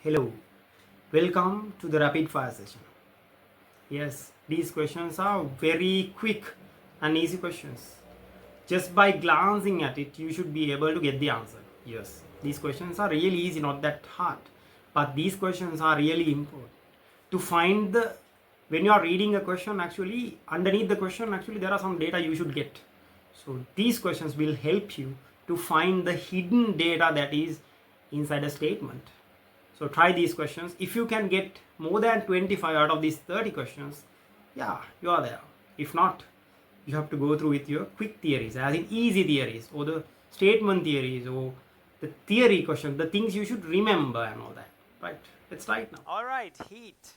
Hello, welcome to the rapid fire session. Yes, these questions are very quick and easy questions. Just by glancing at it, you should be able to get the answer. Yes, these questions are really easy, not that hard. But these questions are really important. To find the, when you are reading a question, actually, underneath the question, actually, there are some data you should get. So these questions will help you to find the hidden data that is inside a statement. So try these questions. If you can get more than 25 out of these 30 questions, yeah, you are there. If not, you have to go through with your quick theories, as in easy theories, or the statement theories, or the theory questions, the things you should remember and all that. Right? Let's try it now. All right, heat.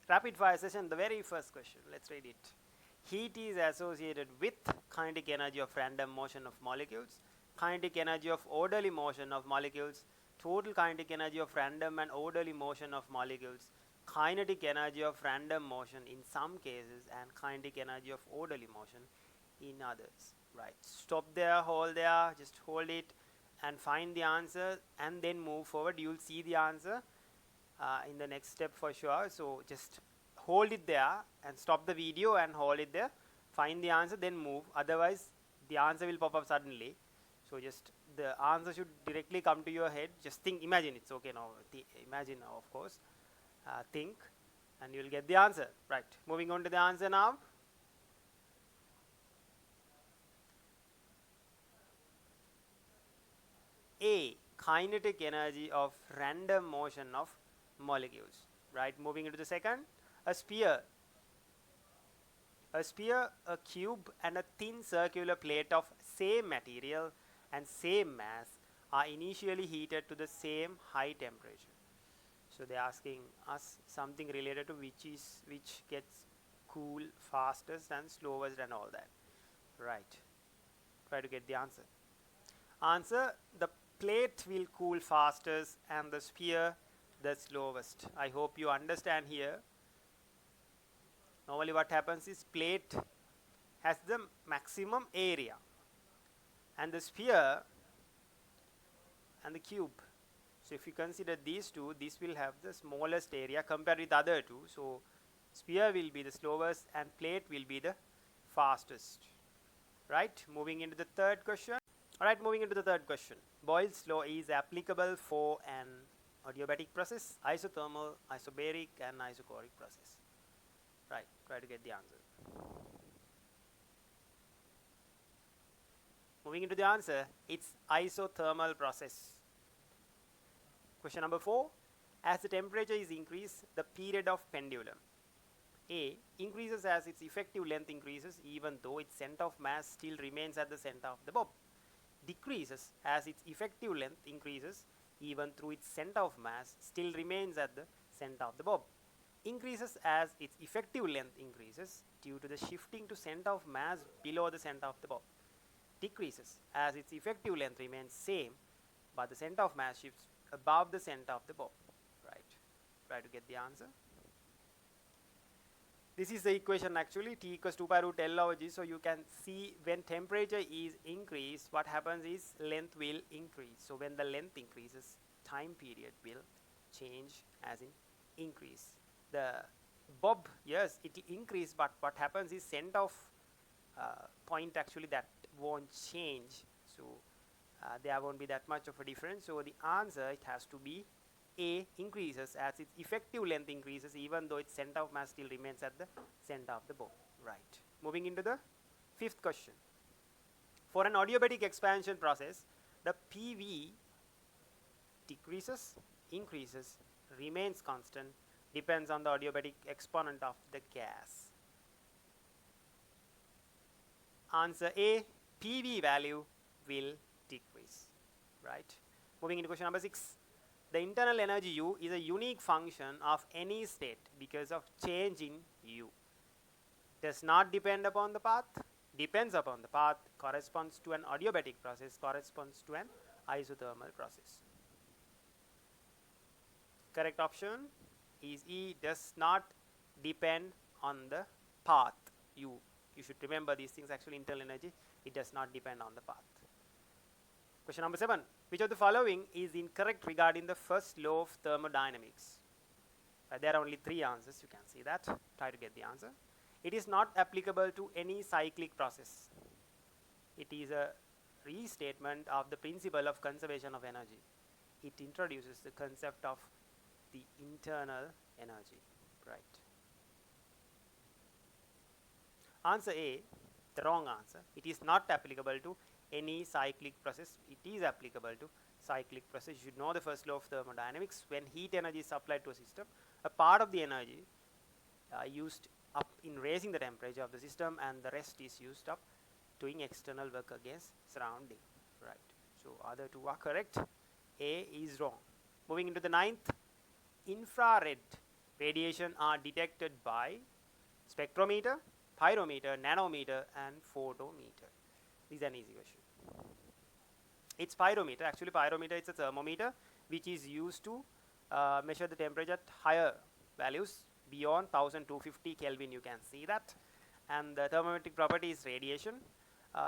Rapid fire session, the very first question. Let's read it. Heat is associated with kinetic energy of random motion of molecules, kinetic energy of orderly motion of molecules, total kinetic energy of random and orderly motion of molecules, kinetic energy of random motion in some cases, and kinetic energy of orderly motion in others. Right. Stop there, hold there, just hold it and find the answer and then move forward. You'll see the answer in the next step for sure. So just hold it there and stop the video and hold it there, find the answer, then move. Otherwise the answer will pop up suddenly. So just the answer should directly come to your head. Just think, imagine, it's okay now, imagine now, of course, think and you will get the answer. Right, moving on to the answer now. A, kinetic energy of random motion of molecules. Right, moving into the second, a sphere, a cube and a thin circular plate of same material and same mass are initially heated to the same high temperature. So they are asking us something related to which gets cool fastest and slowest and all that. Right, try to get the answer. Answer, the plate will cool fastest and the sphere the slowest. I hope you understand here. Normally what happens is plate has the maximum area and the sphere and the cube. So if you consider these two, this will have the smallest area compared with the other two. So sphere will be the slowest and plate will be the fastest. Right, moving into the third question. Alright, moving into the third question. Boyle's law is applicable for an adiabatic process, isothermal, isobaric and isochoric process. Right, try to get the answer. Moving into the answer, it's isothermal process. Question number 4. As the temperature is increased, the period of pendulum A increases as its effective length increases even though its center of mass still remains at the center of the bob. Decreases as its effective length increases even though its center of mass still remains at the center of the bob. Increases as its effective length increases due to the shifting to center of mass below the center of the bob. Decreases as its effective length remains same but the center of mass shifts above the center of the bob. Right, try to get the answer. This is the equation actually, T equals 2 pi root L over G. So you can see when temperature is increased, what happens is length will increase. So when the length increases, time period will change as in increase. The bob, yes, it will increase, but what happens is center of point actually that won't change. So there won't be that much of a difference. So the answer, it has to be A, increases as its effective length increases even though its center of mass still remains at the center of the bow. Right, moving into the fifth question. For an adiabatic expansion process, the PV decreases, increases, remains constant, depends on the adiabatic exponent of the gas. Answer A, PV value will decrease. Right, moving into question number 6. The internal energy U is a unique function of any state because of change in U. Does not depend upon the path, depends upon the path, corresponds to an adiabatic process, corresponds to an isothermal process. Correct option is E, does not depend on the path U. You should remember these things. Actually, internal energy, it does not depend on the path. Question number 7. Which of the following is incorrect regarding the first law of thermodynamics? There are only 3 answers, you can see that. Try to get the answer. It is not applicable to any cyclic process. It is a restatement of the principle of conservation of energy. It introduces the concept of the internal energy, right? Answer A, the wrong answer. It is not applicable to any cyclic process. It is applicable to cyclic process. You should know the first law of thermodynamics. When heat energy is supplied to a system, a part of the energy used up in raising the temperature of the system, and the rest is used up doing external work against surrounding, right? So other 2 are correct. A is wrong. Moving into the 9th, infrared radiation are detected by spectrometer, pyrometer, nanometer, and photometer. This is an easy question. It's pyrometer. Actually, pyrometer is a thermometer which is used to measure the temperature at higher values beyond 1250 Kelvin. You can see that. And the thermometric property is radiation.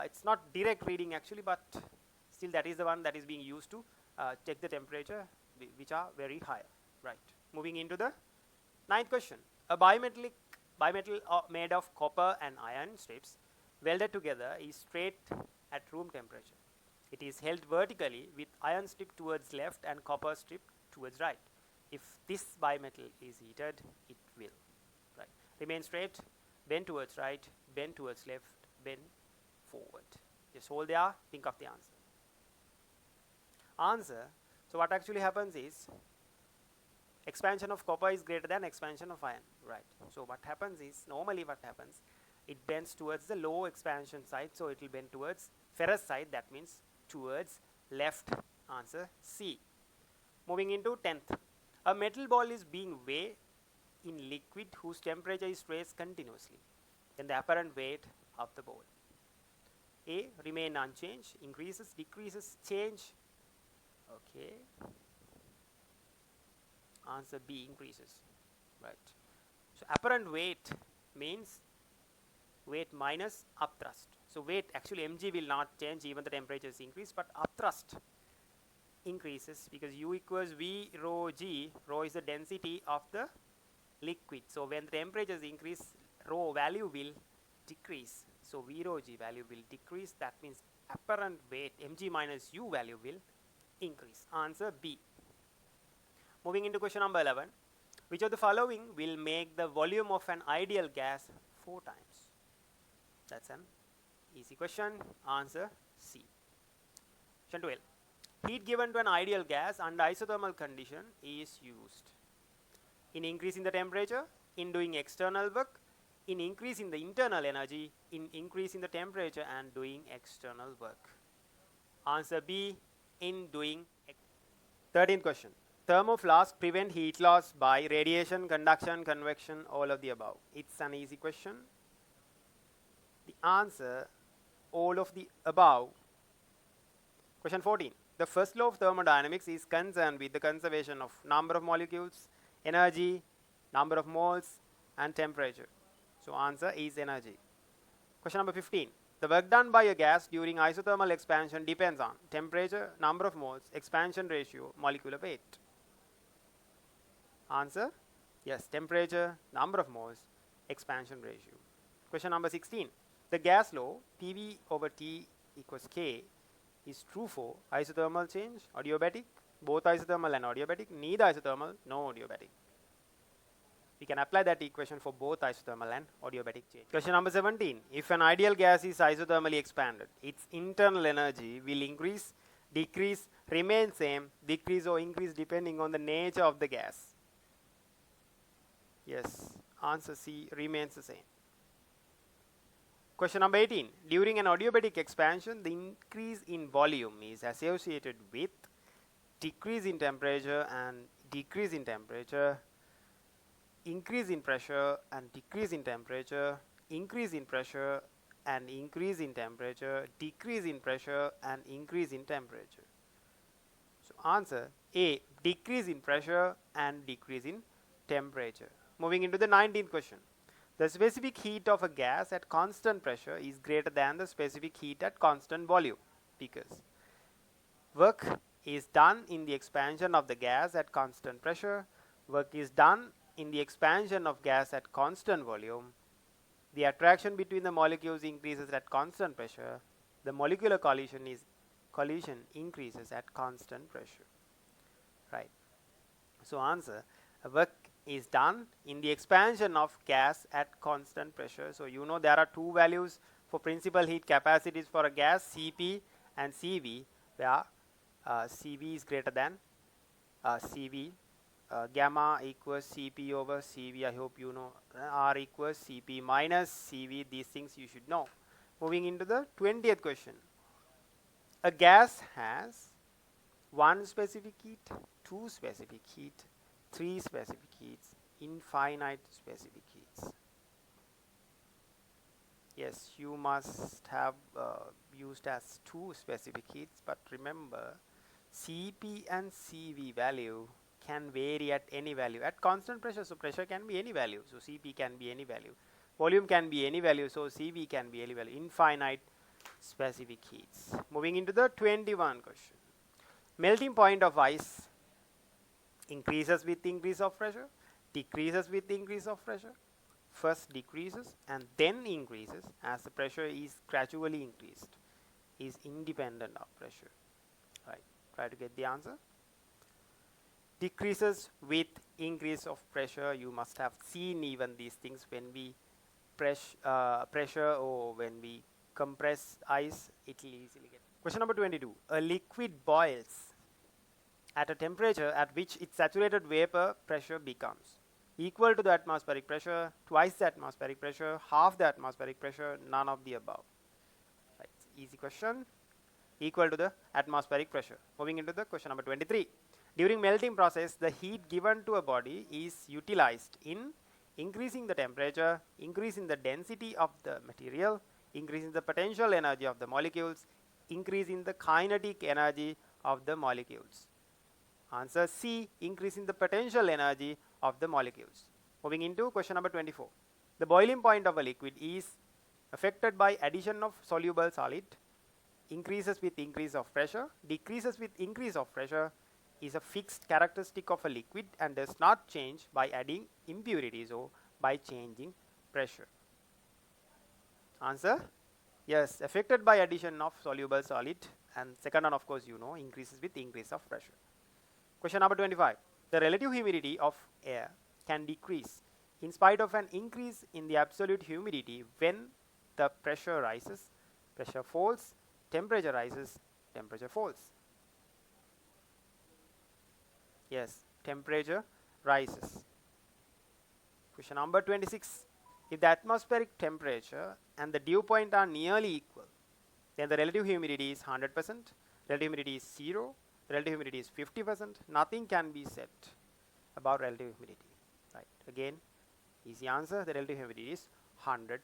It's not direct reading actually, but still that is the one that is being used to check the temperature which are very high, right? Moving into the 9th question. A bimetal made of copper and iron strips welded together is straight at room temperature. It is held vertically with iron strip towards left and copper strip towards right. If this bimetal is heated, it will, right? Remain straight, bend towards right, bend towards left, bend forward. Just hold there, think of the answer. Answer. So what actually happens is expansion of copper is greater than expansion of iron, right? So what happens is, normally what happens, it bends towards the low expansion side, so it will bend towards ferrous side, that means towards left. Answer C. Moving into 10th. A metal ball is being weighed in liquid whose temperature is raised continuously. Then the apparent weight of the ball. A, remain unchanged, increases, decreases, change. Okay. Answer B, increases, right? So apparent weight means weight minus upthrust. So weight, actually mg will not change even the temperature is increased, but upthrust increases because U equals V rho G. Rho is the density of the liquid. So when the temperatures increase, rho value will decrease. So V rho G value will decrease. That means apparent weight mg minus U value will increase. Answer B. Moving into question number 11. Which of the following will make the volume of an ideal gas 4 times? That's an easy question. Answer C. Question 12. Heat given to an ideal gas under isothermal condition is used in increasing the temperature, in doing external work, in increasing the internal energy, in increasing the temperature and doing external work. Answer B, in doing. 13th question. Thermoflask prevent heat loss by radiation, conduction, convection, all of the above. It's an easy question. The answer, all of the above. Question 14. The first law of thermodynamics is concerned with the conservation of number of molecules, energy, number of moles, and temperature. So answer is energy. Question number 15. The work done by a gas during isothermal expansion depends on temperature, number of moles, expansion ratio, molecular weight. Answer, yes, temperature, number of moles, expansion ratio. Question number 16. The gas law, PV over T equals K, is true for isothermal change, adiabatic, both isothermal and adiabatic, neither isothermal, no adiabatic. We can apply that equation for both isothermal and adiabatic change. Question number 17. If an ideal gas is isothermally expanded, its internal energy will increase, decrease, remain same, decrease or increase depending on the nature of the gas. Yes, answer C, remains the same. Question number 18. During an adiabatic expansion, the increase in volume is associated with decrease in temperature and decrease in temperature, increase in pressure and decrease in temperature, increase in pressure and increase in temperature, decrease in pressure and increase in temperature. So answer A, decrease in pressure and decrease in temperature. Moving into the 19th question. The specific heat of a gas at constant pressure is greater than the specific heat at constant volume because work is done in the expansion of the gas at constant pressure. Work is done in the expansion of gas at constant volume. The attraction between the molecules increases at constant pressure. The molecular collision increases at constant pressure. Right. So answer, work is done in the expansion of gas at constant pressure. So you know there are two values for principal heat capacities for a gas, Cp and Cv, where Cv is greater than Cv. Gamma equals Cp over Cv. I hope you know. R equals Cp minus Cv. These things you should know. Moving into the 20th question. A gas has 1 specific heat, 2 specific heat, 3 specific heats, infinite specific heats. Yes, you must have used as 2 specific heats, but remember Cp and Cv value can vary at any value at constant pressure. So pressure can be any value. So Cp can be any value. Volume can be any value. So Cv can be any value. Infinite specific heats. Moving into the 21 question. Melting point of ice increases with increase of pressure, decreases with increase of pressure. First decreases and then increases as the pressure is gradually increased. Is independent of pressure. Right. Try to get the answer. Decreases with increase of pressure. You must have seen even these things when we pressure or when we compress ice, it will easily get. Question number 22. A liquid boils at a temperature at which its saturated vapor pressure becomes equal to the atmospheric pressure, twice the atmospheric pressure, half the atmospheric pressure, none of the above. Right. Easy question. Equal to the atmospheric pressure. Moving into the question number 23. During melting process, the heat given to a body is utilized in increasing the temperature, increasing the density of the material, increasing the potential energy of the molecules, increasing the kinetic energy of the molecules. Answer C, increasing the potential energy of the molecules. Moving into question number 24. The boiling point of a liquid is affected by addition of soluble solid, increases with increase of pressure, decreases with increase of pressure, is a fixed characteristic of a liquid and does not change by adding impurities or by changing pressure. Answer? Yes, affected by addition of soluble solid, and second one of course you know, increases with increase of pressure. Question number 25. The relative humidity of air can decrease in spite of an increase in the absolute humidity when the pressure rises, pressure falls, temperature rises, temperature falls. Yes, temperature rises. Question number 26. If the atmospheric temperature and the dew point are nearly equal, then the relative humidity is 100%, relative humidity is 0, relative humidity is 50%. Nothing can be said about relative humidity. Right. Again, easy answer. The relative humidity is 100%.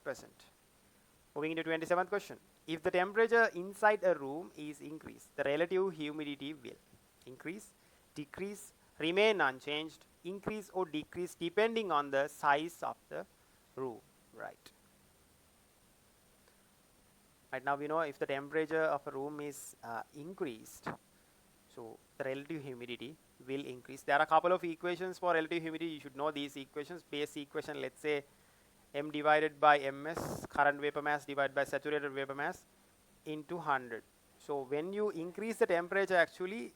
Moving into 27th question. If the temperature inside a room is increased, the relative humidity will increase, decrease, remain unchanged, increase or decrease depending on the size of the room. Right. Right now we know if the temperature of a room is increased, so the relative humidity will increase. There are a couple of equations for relative humidity. You should know these equations. Base equation, let's say m divided by ms, current vapor mass divided by saturated vapor mass into 100. So when you increase the temperature, actually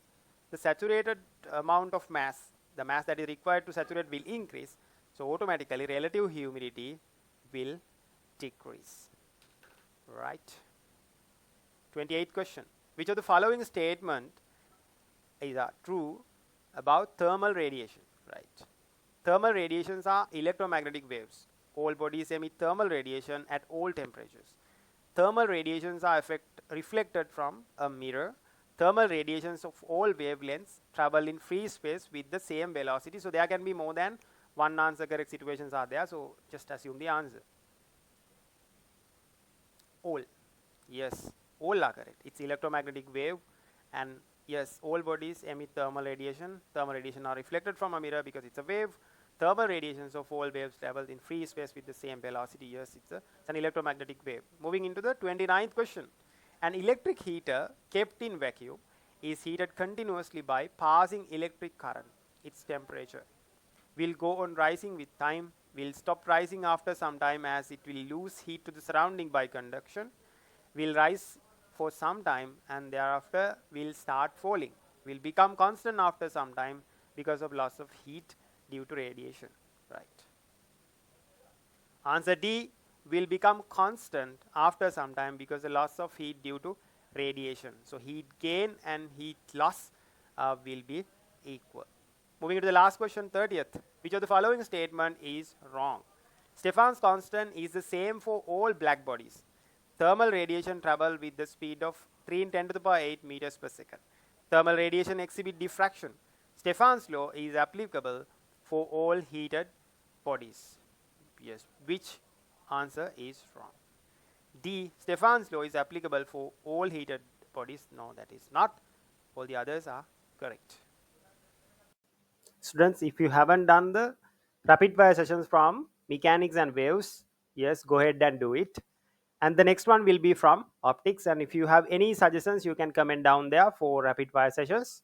the saturated amount of mass, the mass that is required to saturate will increase. So automatically relative humidity will decrease. Right. 28th question. Which of the following statement is true about thermal radiation? Right. Thermal radiations are electromagnetic waves. All bodies emit thermal radiation at all temperatures. Thermal radiations are reflected from a mirror. Thermal radiations of all wavelengths travel in free space with the same velocity. So there can be more than one answer correct situations are there. So just assume the answer. All. Yes, all are correct. It's electromagnetic wave, and yes, all bodies emit thermal radiation. Thermal radiation are reflected from a mirror because it's a wave. Thermal radiations of all waves travel in free space with the same velocity. Yes, it's an electromagnetic wave. Moving into the 29th question. An electric heater kept in vacuum is heated continuously by passing electric current. Its temperature will go on rising with time, will stop rising after some time as it will lose heat to the surrounding by conduction, will rise for some time and thereafter will start falling, will become constant after some time because of loss of heat due to radiation. Right. Answer D, will become constant after some time because the loss of heat due to radiation. So heat gain and heat loss will be equal. Moving to the last question, 30th. Which of the following statement is wrong? Stefan's constant is the same for all black bodies. Thermal radiation travel with the speed of 3 in 10 to the power 8 meters per second. Thermal radiation exhibit diffraction. Stefan's law is applicable for all heated bodies. Yes, which answer is wrong? D, Stefan's law is applicable for all heated bodies. No, that is not. All the others are correct. Students, if you haven't done the rapid fire sessions from mechanics and waves, yes, go ahead and do it. And the next one will be from optics. And if you have any suggestions, you can comment down there for rapid fire sessions.